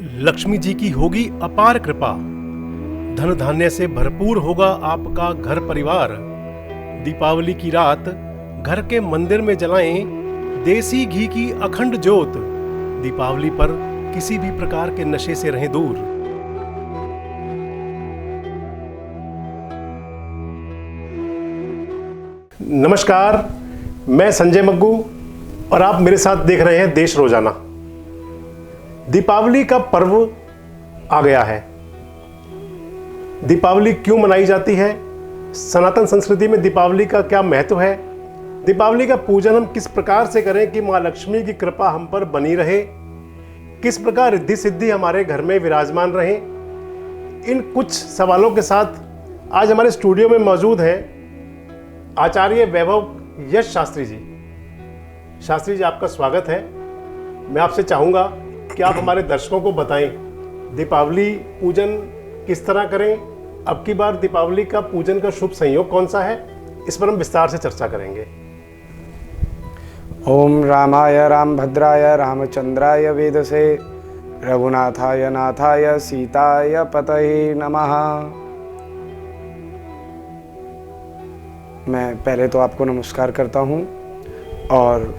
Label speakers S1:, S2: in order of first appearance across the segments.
S1: लक्ष्मी जी की होगी अपार कृपा, धन धान्य से भरपूर होगा आपका घर परिवार। दीपावली की रात घर के मंदिर में जलाएं देसी घी की अखंड ज्योत। दीपावली पर किसी भी प्रकार के नशे से रहें दूर। नमस्कार, मैं संजय मग्गू और आप मेरे साथ देख रहे हैं देश रोजाना। दीपावली का पर्व आ गया है। दीपावली क्यों मनाई जाती है? सनातन संस्कृति में दीपावली का क्या महत्व है? दीपावली का पूजन हम किस प्रकार से करें कि माँ लक्ष्मी की कृपा हम पर बनी रहे? किस प्रकार रिद्धि सिद्धि हमारे घर में विराजमान रहे? इन कुछ सवालों के साथ आज हमारे स्टूडियो में मौजूद हैं आचार्य वैभव यश शास्त्री जी। शास्त्री जी, आपका स्वागत है। मैं आपसे चाहूँगा कि आप हमारे दर्शकों को बताएं दीपावली पूजन किस तरह करें, अब की बार दीपावली का पूजन का शुभ संयोग कौन सा है, इस पर हम विस्तार से चर्चा करेंगे।
S2: ओम रामाय रामभद्राय रामचंद्राय वेदसे रघुनाथाय नाथाय सीताय पतये नमः। मैं पहले तो आपको नमस्कार करता हूं और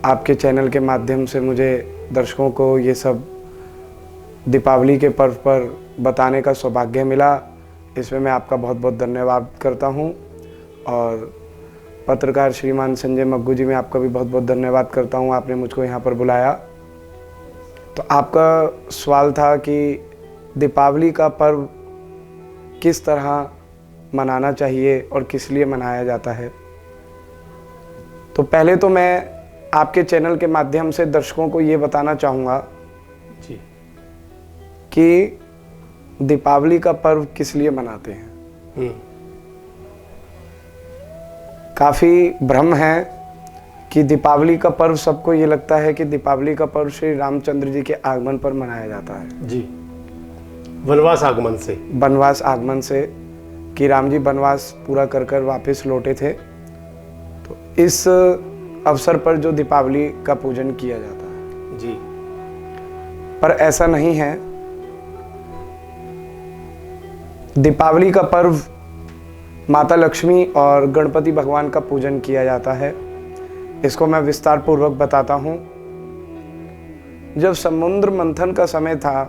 S2: आपके चैनल के माध्यम से मुझे दर्शकों को ये सब दीपावली के पर्व पर बताने का सौभाग्य मिला। इसमें मैं आपका बहुत बहुत धन्यवाद करता हूं और पत्रकार श्रीमान संजय मग्गू जी, मैं आपका भी बहुत बहुत धन्यवाद करता हूं, आपने मुझको यहाँ पर बुलाया। तो आपका सवाल था कि दीपावली का पर्व किस तरह मनाना चाहिए और किस लिए मनाया जाता है। तो पहले तो मैं आपके चैनल के माध्यम से दर्शकों को ये बताना चाहूँगा
S1: जी
S2: कि दीपावली का पर्व किस लिए मनाते हैं। काफ़ी भ्रम है कि दीपावली का पर्व, सबको ये लगता है कि दीपावली का पर्व श्री रामचंद्र जी के आगमन पर मनाया जाता है।
S1: जी, वनवास आगमन से।
S2: वनवास आगमन से कि राम जी वनवास पूरा कर कर वापस लौटे थे, तो इस अवसर पर जो दीपावली का पूजन किया जाता है
S1: जी।
S2: पर ऐसा नहीं है। दीपावली का पर्व माता लक्ष्मी और गणपति भगवान का पूजन किया जाता है। इसको मैं विस्तार पूर्वक बताता हूं। जब समुद्र मंथन का समय था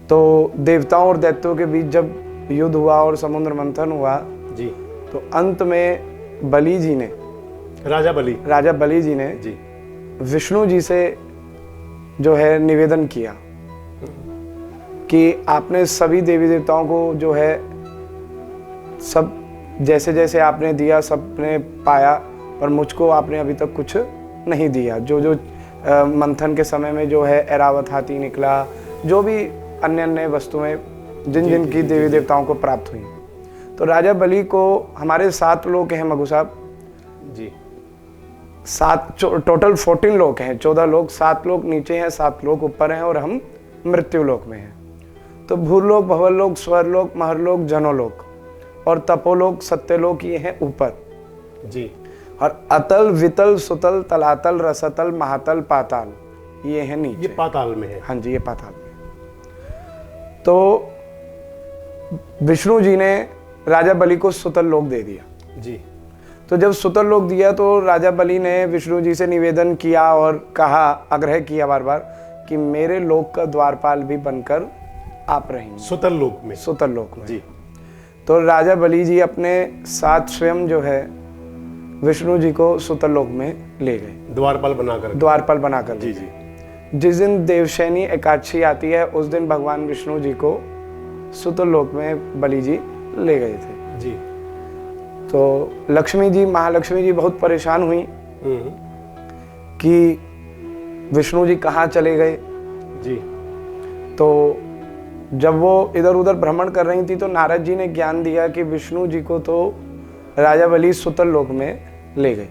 S2: तो देवताओं और दैत्यों के बीच जब युद्ध हुआ और समुद्र मंथन हुआ
S1: जी,
S2: तो अंत में बलि जी ने, राजा बलि जी ने
S1: जी
S2: विष्णु जी से जो है निवेदन किया कि आपने सभी देवी देवताओं को जो है सब जैसे जैसे आपने दिया सबने पाया, पर मुझको आपने अभी तक कुछ नहीं दिया। जो जो मंथन के समय में जो है ऐरावत हाथी निकला, जो भी अन्य अन्य वस्तुएं जिन जिन की देवी देवताओं को प्राप्त हुई। तो राजा बलि को, हमारे 7 लोक हैं मगु साहब
S1: जी,
S2: 7 टोटल 14 लोक हैं, 14 लोक, 7 लोक नीचे हैं, 7 लोक ऊपर हैं और हम मृत्यु लोक में हैं। तो भूलोक, भवलोक, स्वरलोक, महरलोक, जनोलोक और तपोलोक, सत्यलोक, ये हैं ऊपर
S1: जी।
S2: और अतल, वितल, सुतल, तलातल, रसतल, महातल, पाताल, ये हैं नीचे।
S1: ये पाताल में है।
S2: हाँ जी, ये पाताल में। तो विष्णु जी ने राजा बलि को सुतल लोक दे दिया
S1: जी।
S2: तो जब सुतल लोक दिया तो राजा बलि ने विष्णु जी से निवेदन किया और कहा, आग्रह किया बार बार कि मेरे लोक का द्वारपाल भी बनकर आप रहेंगे
S1: सुतल लोक में।
S2: सुतल लोक में
S1: जी।
S2: तो राजा बलि जी अपने साथ स्वयं जो है विष्णु जी को सुतल लोक में ले गए,
S1: द्वारपाल बनाकर। जी जी।
S2: जिस दिन देवशैनी एकादशी आती है उस दिन भगवान विष्णु जी को सुतल लोक में बलि जी ले गए थे
S1: जी।
S2: तो लक्ष्मी जी, महालक्ष्मी जी बहुत परेशान हुई कि विष्णु जी कहाँ चले गए
S1: जी।
S2: तो जब वो इधर उधर भ्रमण कर रही थी तो नारद जी ने ज्ञान दिया कि विष्णु जी को तो राजा बलि सुतल लोक में ले गए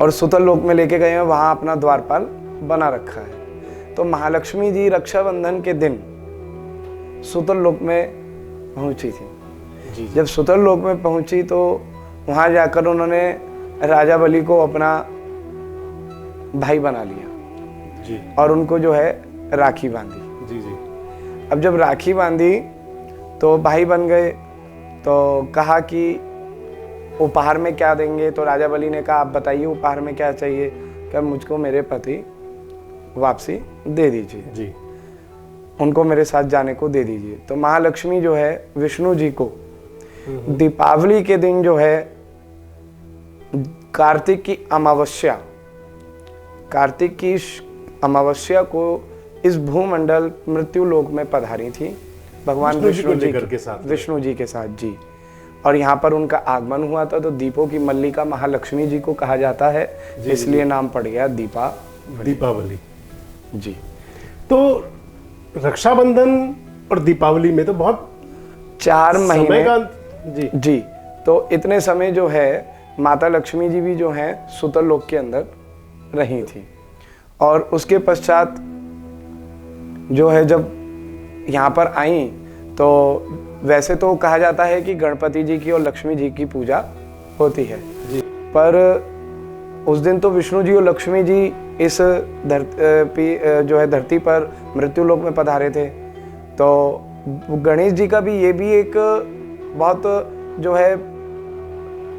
S2: और सुतल लोक में लेके गए हैं, वहां अपना द्वारपाल बना रखा है। तो महालक्ष्मी जी रक्षाबंधन के दिन सुतल लोक में पहुंची थी।
S1: जी।
S2: जब सुतल लोक में पहुंची तो वहां जाकर उन्होंने राजा बलि को अपना भाई बना लिया
S1: जी
S2: और उनको जो है राखी बांधी।
S1: जी जी
S2: अब जब राखी बांधी तो भाई बन गए, तो कहा कि उपहार में क्या देंगे, तो राजा बलि ने कहा आप बताइए उपहार में क्या चाहिए। क्या मुझको मेरे पति वापसी दे दीजिए,
S1: जी
S2: उनको मेरे साथ जाने को दे दीजिए। तो महालक्ष्मी जो है विष्णु जी को दीपावली के दिन जो है कार्तिक की अमावस्या, कार्तिक की अमावस्या को इस भूमंडल मृत्यु लोक में पधारी थी भगवान विष्णु जी
S1: के साथ,
S2: विष्णु जी के साथ जी। और यहाँ पर उनका आगमन हुआ था, तो दीपों की मल्लिका महालक्ष्मी जी को कहा जाता है, इसलिए नाम पड़ गया
S1: दीपावली
S2: जी।
S1: तो रक्षाबंधन और दीपावली में तो बहुत
S2: 4 महीने
S1: समय का जी
S2: जी। तो इतने समय जो है माता लक्ष्मी जी भी जो है सुतल लोक के अंदर रही थी। और उसके पश्चात जो है जब यहाँ पर आई, तो वैसे तो कहा जाता है कि गणपति जी की और लक्ष्मी जी की पूजा होती है
S1: जी,
S2: पर उस दिन तो विष्णु जी और लक्ष्मी जी इस धरती पर मृत्यु लोक में पधारे थे। तो गणेश जी का भी ये भी एक बहुत जो है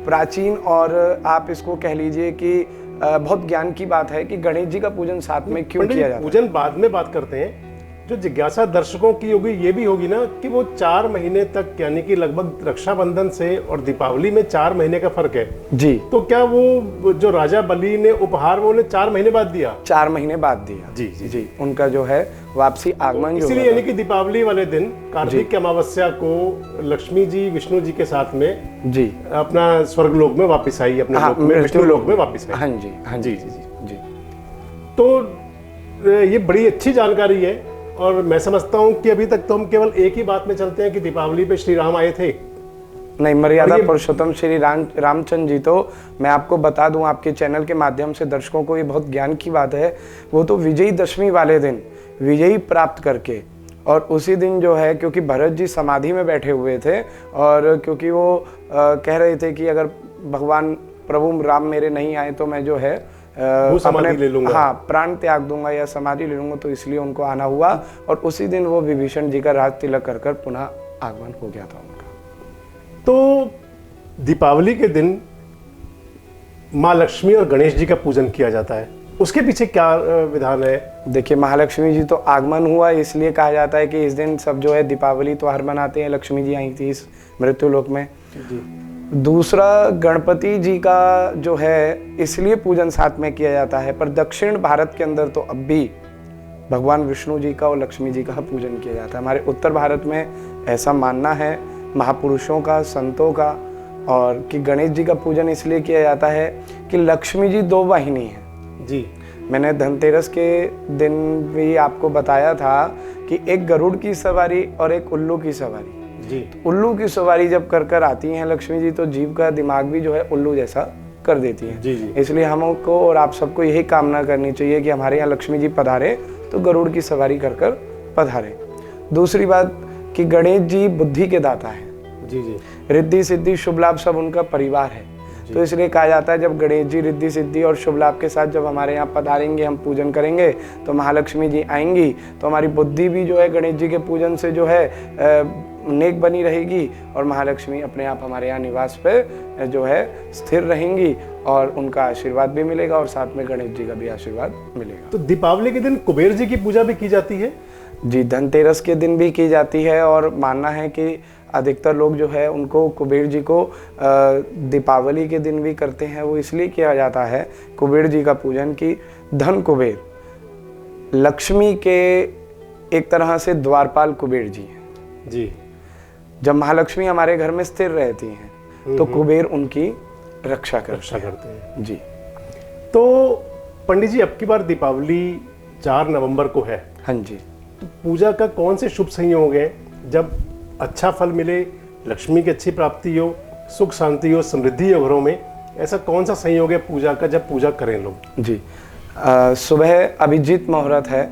S2: प्राचीन और आप इसको कह लीजिए कि बहुत ज्ञान की बात है कि गणेश जी का पूजन साथ में क्यों किया जाता है।
S1: पूजन बाद में बात करते हैं। जो जिज्ञासा दर्शकों की होगी ये भी होगी ना कि वो 4 महीने तक, यानी कि लगभग रक्षाबंधन से और दीपावली में 4 महीने का फर्क है
S2: जी।
S1: तो क्या वो जो राजा बलि ने उपहार वो उन्हें 4 महीने बाद दिया?
S2: 4 महीने बाद दिया
S1: जी जी
S2: जी। उनका जो है वापसी आगमन जो
S1: इसीलिए यानी कि दीपावली वाले दिन कार्तिक की अमावस्या को लक्ष्मी जी विष्णु जी के साथ में
S2: जी
S1: अपना स्वर्ग लोक में वापस आई, अपने
S2: हाँ,
S1: लोक में विष्णु लोक में वापस आई।
S2: हाँ जी हाँ
S1: जी
S2: जी
S1: जी जी।
S2: जी।
S1: तो ये बड़ी अच्छी जानकारी है और मैं समझता हूँ कि अभी तक तो हम केवल एक ही बात में चलते हैं कि दीपावली पे श्री राम आए थे।
S2: नहीं, मर्यादा पुरुषोत्तम श्री रामचंद्र जी, तो मैं आपको बता दूं आपके चैनल के माध्यम से दर्शकों को, ये बहुत ज्ञान की बात है, वो तो विजयी दशमी वाले दिन विजयी प्राप्त करके, और उसी दिन जो है क्योंकि भरत जी समाधि में बैठे हुए थे और क्योंकि वो कह रहे थे कि अगर भगवान प्रभु राम मेरे नहीं आए तो मैं जो है
S1: अपने ले लूंगा,
S2: हाँ प्राण त्याग दूंगा या समाधि ले लूंगा, तो इसलिए उनको आना हुआ और उसी दिन वो विभीषण जी का राज तिलक कर पुनः आगमन हो गया था उनका।
S1: तो दीपावली के दिन माँ लक्ष्मी और गणेश जी का पूजन किया जाता है, उसके पीछे क्या विधान है?
S2: देखिए, महालक्ष्मी जी तो आगमन हुआ इसलिए कहा जाता है कि इस दिन सब जो है दीपावली त्योहार मनाते हैं, लक्ष्मी जी आई थी इस मृत्यु लोक में
S1: जी।
S2: दूसरा गणपति जी का जो है इसलिए पूजन साथ में किया जाता है, पर दक्षिण भारत के अंदर तो अब भी भगवान विष्णु जी का और लक्ष्मी जी का पूजन किया जाता है। हमारे उत्तर भारत में ऐसा मानना है महापुरुषों का, संतों का, और कि गणेश जी का पूजन इसलिए किया जाता है कि लक्ष्मी जी 2 वाहिनी है
S1: जी।
S2: मैंने धनतेरस के दिन भी आपको बताया था कि एक गरुड़ की सवारी और एक उल्लू की सवारी
S1: जी।
S2: उल्लू की सवारी जब कर आती हैं लक्ष्मी जी, तो जीव का दिमाग भी जो है उल्लू जैसा कर देती हैं।
S1: जी जी।
S2: इसलिए हमको और आप सबको यही कामना करनी चाहिए कि हमारे यहाँ लक्ष्मी जी पधारे तो गरुड़ की सवारी कर पधारे। दूसरी बात कि गणेश जी बुद्धि के दाता हैं
S1: जी जी।
S2: रिद्धि सिद्धि शुभ लाभ सब उनका परिवार है, तो इसलिए कहा जाता है जब गणेश जी रिद्धि सिद्धि और शुभ लाभ के साथ जब हमारे यहाँ पधारेंगे, हम पूजन करेंगे, तो महालक्ष्मी जी आएंगी, तो हमारी बुद्धि भी जो है गणेश जी के पूजन से जो है नेक बनी रहेगी और महालक्ष्मी अपने आप हमारे यहाँ निवास पे जो है स्थिर रहेंगी और उनका आशीर्वाद भी मिलेगा और साथ में गणेश जी का भी आशीर्वाद मिलेगा।
S1: तो दीपावली के दिन कुबेर जी की पूजा भी की जाती है?
S2: जी, धनतेरस के दिन भी की जाती है और मानना है कि अधिकतर लोग जो है उनको कुबेर जी को दीपावली के दिन भी करते हैं। वो इसलिए किया जाता है कुबेर जी का पूजन कि धन कुबेर लक्ष्मी के एक तरह से द्वारपाल कुबेर जी हैं
S1: जी।
S2: जब महालक्ष्मी हमारे घर में स्थिर रहती हैं तो कुबेर उनकी रक्षा
S1: करते हैं
S2: जी।
S1: तो पंडित जी, अब की बार दीपावली 4 नवंबर को है।
S2: हाँ जी।
S1: तो पूजा का कौन से शुभ संयोग है जब अच्छा फल मिले, लक्ष्मी की अच्छी प्राप्ति हो, सुख शांति हो, समृद्धि हो घरों में? ऐसा कौन सा संयोग है पूजा का जब पूजा करें लोग? जी,
S2: सुबह अभिजीत मुहूर्त है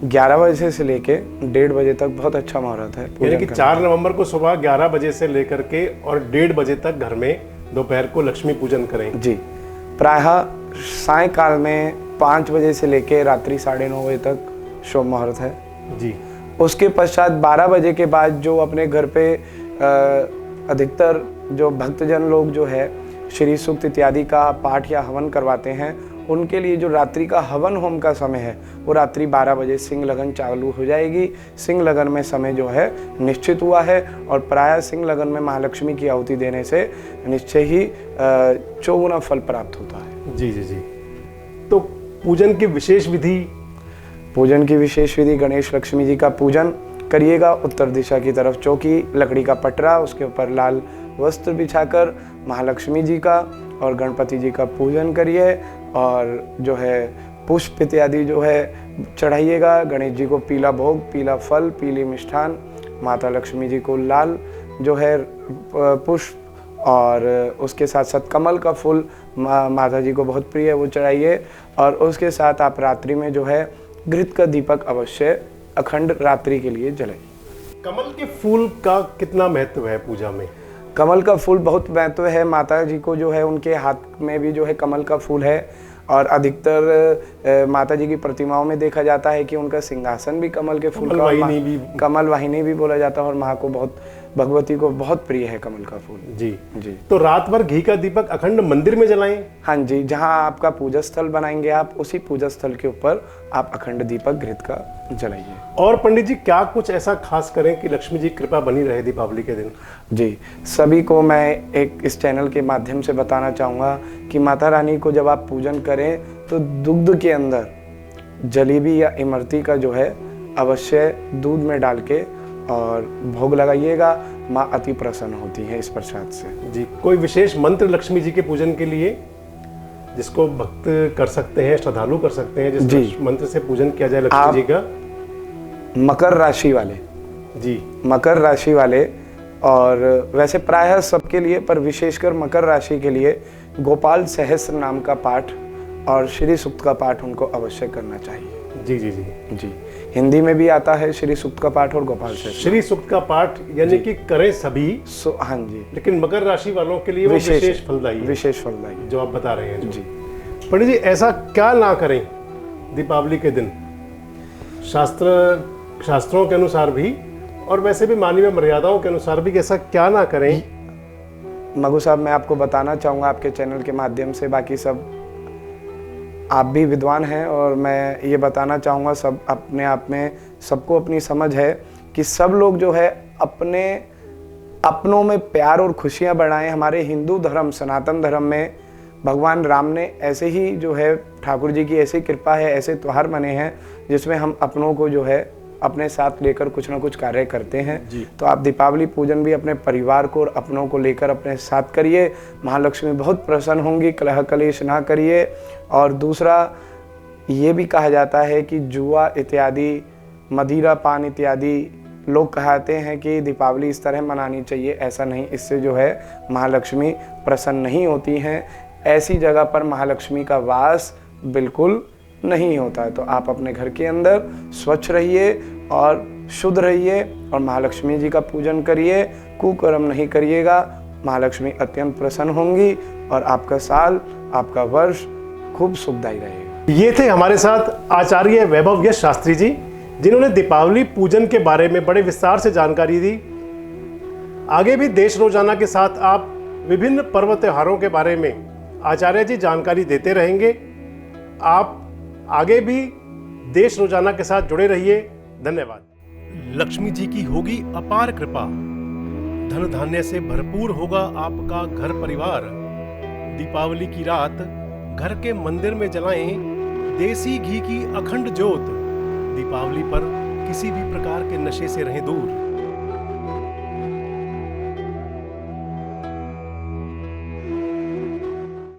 S2: 11 बजे से लेके 1:30 बजे तक, बहुत अच्छा मुहूर्त है।
S1: यानी कि 4 नवंबर को सुबह 11 बजे से लेकर के और 1:30 बजे तक घर में दोपहर को लक्ष्मी पूजन करें।
S2: जी, प्रायः सायकाल में 5 बजे से लेके रात्रि 9:30 बजे तक शुभ मुहूर्त है
S1: जी।
S2: उसके पश्चात 12 बजे के बाद जो अपने घर पे अधिकतर जो भक्तजन लोग जो है श्री सूक्त इत्यादि का पाठ या हवन करवाते हैं, उनके लिए जो रात्रि का हवन होम का समय है वो रात्रि 12 बजे सिंह लगन चालू हो जाएगी। सिंह लगन में समय जो है निश्चित हुआ है और प्रायः सिंह लगन में महालक्ष्मी की आहुति देने से निश्चय ही 4 फल प्राप्त होता है।
S1: जी जी जी। तो पूजन की विशेष विधि?
S2: पूजन की विशेष विधि, गणेश लक्ष्मी जी का पूजन करिएगा। उत्तर दिशा की तरफ चौकी, लकड़ी का पटरा, उसके ऊपर लाल वस्त्र बिछाकर महालक्ष्मी जी का और गणपति जी का पूजन करिए और जो है पुष्प इत्यादि जो है चढ़ाइएगा। गणेश जी को पीला भोग, पीला फल, पीली मिष्ठान, माता लक्ष्मी जी को लाल जो है पुष्प और उसके साथ साथ कमल का फूल माता जी को बहुत प्रिय है, वो चढ़ाइए। और उसके साथ आप रात्रि में जो है घृत का दीपक अवश्य अखंड रात्रि के लिए जलाइए।
S1: कमल के फूल का कितना महत्व है पूजा में?
S2: कमल का फूल बहुत महत्व है। माता जी को जो है उनके हाथ में भी जो है कमल का फूल है और अधिकतर माता जी की प्रतिमाओं में देखा जाता है कि उनका सिंहासन भी कमल के फूल का, कमल वाहिनी भी बोला जाता है और माँ को बहुत, भगवती को बहुत प्रिय है कमल का फूल।
S1: जी
S2: जी।
S1: तो रात भर घी का दीपक अखंड मंदिर में जलाएं?
S2: हाँ जी, जहाँ आपका पूजा स्थल बनाएंगे आप, उसी पूजा स्थल के ऊपर आप अखंड दीपक घृत का जलाइए।
S1: और पंडित जी क्या कुछ ऐसा खास करें कि लक्ष्मी जी कृपा बनी रहे दीपावली के दिन?
S2: जी, सभी को मैं एक इस चैनल के माध्यम से बताना चाहूँगा कि माता रानी को जब आप पूजन करें तो दुग्ध के अंदर जलेबी या इमरती का जो है अवश्य दूध में डाल के और भोग लगाइएगा। माँ अति प्रसन्न होती है इस प्रसाद से।
S1: जी। कोई विशेष मंत्र लक्ष्मी जी के पूजन के लिए जिसको भक्त कर सकते हैं, श्रद्धालु कर सकते हैं, जिस मंत्र से पूजन किया जाए लक्ष्मी जी का?
S2: मकर राशि वाले,
S1: जी,
S2: मकर राशि वाले, और वैसे प्रायः सबके लिए पर विशेषकर मकर राशि के लिए गोपाल सहस्त्र नाम का पाठ और श्री सूक्त का पाठ उनको अवश्य करना चाहिए।
S1: जी जी जी
S2: जी। हिंदी में भी आता है श्री सूक्त का पाठ और गोपाल सहस्त्र।
S1: श्री सूक्त का पाठ यानी कि करें सभी।
S2: हाँ जी।
S1: लेकिन मकर राशि वालों के लिए वो विशेष फलदायी है।
S2: विशेष फलदायी
S1: जो आप बता रहे हैं
S2: जी।
S1: पंडित जी ऐसा क्या ना करें दीपावली के दिन, शास्त्रों के अनुसार भी और वैसे भी मानवीय मर्यादाओं के अनुसार भी, ऐसा क्या ना करें?
S2: मगु साहब, मैं आपको बताना चाहूँगा आपके चैनल के माध्यम से, बाकी सब आप भी विद्वान हैं और मैं ये बताना चाहूँगा, सब अपने आप में सबको अपनी समझ है कि सब लोग जो है अपनों में प्यार और खुशियाँ बढ़ाएं। हमारे हिंदू धर्म, सनातन धर्म में भगवान राम ने ऐसे ही जो है, ठाकुर जी की ऐसी कृपा है, ऐसे त्योहार बने हैं जिसमें हम अपनों को जो है अपने साथ लेकर कुछ ना कुछ कार्य करते हैं। तो आप दीपावली पूजन भी अपने परिवार को और अपनों को लेकर अपने साथ करिए। महालक्ष्मी बहुत प्रसन्न होंगी, कलह कलेश ना करिए। और दूसरा ये भी कहा जाता है कि जुआ इत्यादि, मदिरा पान इत्यादि, लोग कहते हैं कि दीपावली इस तरह मनानी चाहिए, ऐसा नहीं। इससे जो है महालक्ष्मी प्रसन्न नहीं होती हैं। ऐसी जगह पर महालक्ष्मी का वास बिल्कुल नहीं होता है। तो आप अपने घर के अंदर स्वच्छ रहिए और शुद्ध रहिए और महालक्ष्मी जी का पूजन करिए, कुकर्म नहीं करिएगा। महालक्ष्मी अत्यंत प्रसन्न होंगी और आपका साल, आपका वर्ष खूब सुखदायी रहेगा।
S1: ये थे हमारे साथ आचार्य वैभव यश शास्त्री जी, जिन्होंने दीपावली पूजन के बारे में बड़े विस्तार से जानकारी दी। आगे भी देश रोजाना के साथ आप विभिन्न पर्व त्योहारों के बारे में आचार्य जी जानकारी देते रहेंगे। आप आगे भी देश रोजाना के साथ जुड़े रहिए। धन्यवाद। लक्ष्मी जी की होगी अपार कृपा, धन धान्य से भरपूर होगा आपका घर परिवार। दीपावली की रात घर के मंदिर में जलाएं देसी घी की अखंड ज्योत। दीपावली पर किसी भी प्रकार के नशे से रहें दूर।